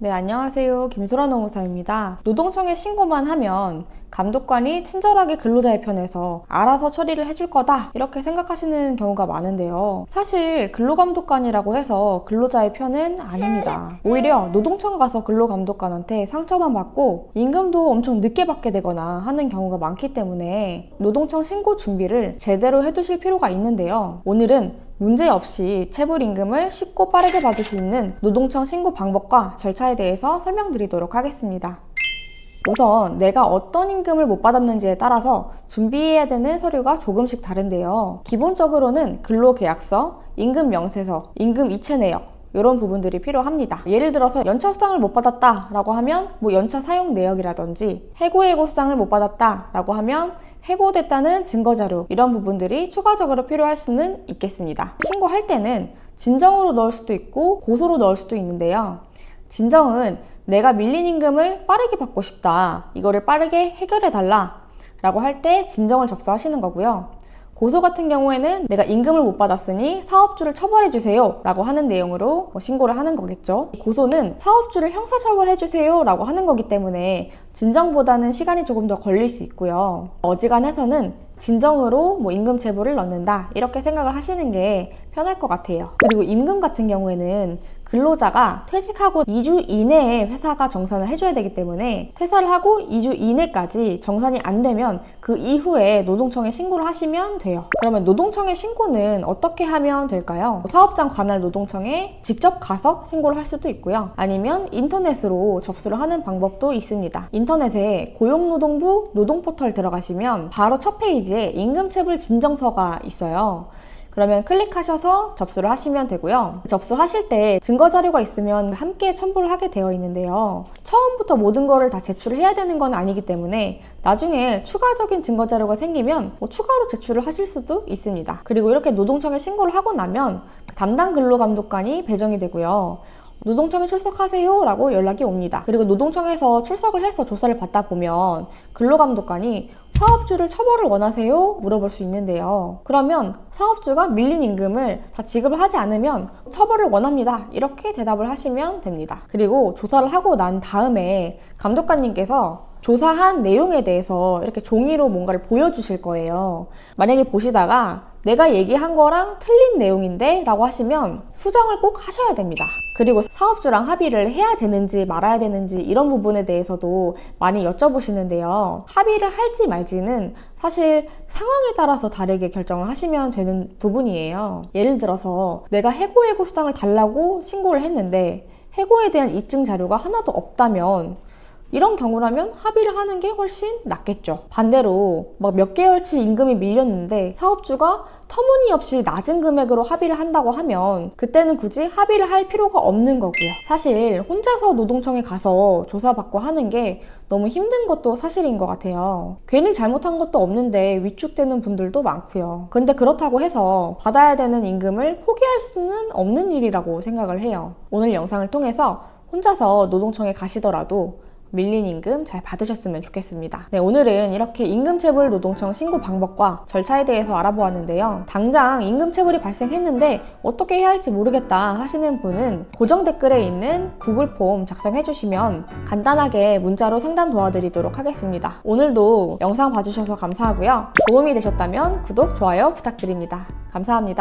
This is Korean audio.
네, 안녕하세요. 김소라 노무사입니다. 노동청에 신고만 하면 감독관이 친절하게 근로자의 편에서 알아서 처리를 해줄 거다 이렇게 생각하시는 경우가 많은데요. 사실 근로감독관이라고 해서 근로자의 편은 아닙니다. 오히려 노동청 가서 근로감독관한테 상처만 받고 임금도 엄청 늦게 받게 되거나 하는 경우가 많기 때문에 노동청 신고 준비를 제대로 해두실 필요가 있는데요. 오늘은 문제없이 체불임금을 쉽고 빠르게 받을 수 있는 노동청 신고 방법과 절차에 대해서 설명드리도록 하겠습니다. 우선 내가 어떤 임금을 못 받았는지에 따라서 준비해야 되는 서류가 조금씩 다른데요. 기본적으로는 근로계약서, 임금명세서, 임금 이체내역 이런 부분들이 필요합니다. 예를 들어서 연차 수당을 못 받았다 라고 하면 연차 사용 내역이라든지 해고예고 수당을 못 받았다 라고 하면 해고됐다는 증거자료 이런 부분들이 추가적으로 필요할 수는 있겠습니다. 신고할 때는 진정으로 넣을 수도 있고 고소로 넣을 수도 있는데요. 진정은 내가 밀린 임금을 빠르게 받고 싶다, 이거를 빠르게 해결해 달라 라고 할 때 진정을 접수하시는 거고요. 고소 같은 경우에는 내가 임금을 못 받았으니 사업주를 처벌해 주세요 라고 하는 내용으로 신고를 하는 거겠죠. 고소는 사업주를 형사처벌해 주세요 라고 하는 거기 때문에 진정보다는 시간이 조금 더 걸릴 수 있고요. 어지간해서는 진정으로 임금 체불을 넣는다 이렇게 생각을 하시는 게 편할 것 같아요. 그리고 임금 같은 경우에는 근로자가 퇴직하고 2주 이내에 회사가 정산을 해줘야 되기 때문에 퇴사를 하고 2주 이내까지 정산이 안 되면 그 이후에 노동청에 신고를 하시면 돼요. 그러면 노동청에 신고는 어떻게 하면 될까요? 사업장 관할 노동청에 직접 가서 신고를 할 수도 있고요. 아니면 인터넷으로 접수를 하는 방법도 있습니다. 인터넷에 고용노동부 노동포털 들어가시면 바로 첫 페이지에 임금체불 진정서가 있어요. 그러면 클릭하셔서 접수를 하시면 되고요. 접수하실 때 증거자료가 있으면 함께 첨부를 하게 되어 있는데요. 처음부터 모든 거를 다 제출을 해야 되는 건 아니기 때문에 나중에 추가적인 증거자료가 생기면 추가로 제출을 하실 수도 있습니다. 그리고 이렇게 노동청에 신고를 하고 나면 담당 근로감독관이 배정이 되고요. 노동청에 출석하세요 라고 연락이 옵니다. 그리고 노동청에서 출석을 해서 조사를 받다 보면 근로감독관이 사업주를 처벌을 원하세요? 물어볼 수 있는데요. 그러면 사업주가 밀린 임금을 다 지급을 하지 않으면 처벌을 원합니다. 이렇게 대답을 하시면 됩니다. 그리고 조사를 하고 난 다음에 감독관님께서 조사한 내용에 대해서 이렇게 종이로 뭔가를 보여주실 거예요. 만약에 보시다가 내가 얘기한 거랑 틀린 내용인데 라고 하시면 수정을 꼭 하셔야 됩니다. 그리고 사업주랑 합의를 해야 되는지 말아야 되는지 이런 부분에 대해서도 많이 여쭤보시는데요. 합의를 할지 말지는 사실 상황에 따라서 다르게 결정을 하시면 되는 부분이에요. 예를 들어서 내가 해고예고 수당을 달라고 신고를 했는데 해고에 대한 입증 자료가 하나도 없다면 이런 경우라면 합의를 하는 게 훨씬 낫겠죠. 반대로 몇 개월치 임금이 밀렸는데 사업주가 터무니없이 낮은 금액으로 합의를 한다고 하면 그때는 굳이 합의를 할 필요가 없는 거고요. 사실 혼자서 노동청에 가서 조사받고 하는 게 너무 힘든 것도 사실인 것 같아요. 괜히 잘못한 것도 없는데 위축되는 분들도 많고요. 근데 그렇다고 해서 받아야 되는 임금을 포기할 수는 없는 일이라고 생각을 해요. 오늘 영상을 통해서 혼자서 노동청에 가시더라도 밀린 임금 잘 받으셨으면 좋겠습니다. 네, 오늘은 이렇게 임금체불 노동청 신고 방법과 절차에 대해서 알아보았는데요. 당장 임금체불이 발생했는데 어떻게 해야 할지 모르겠다 하시는 분은 고정 댓글에 있는 구글 폼 작성해 주시면 간단하게 문자로 상담 도와드리도록 하겠습니다. 오늘도 영상 봐주셔서 감사하고요. 도움이 되셨다면 구독, 좋아요 부탁드립니다. 감사합니다.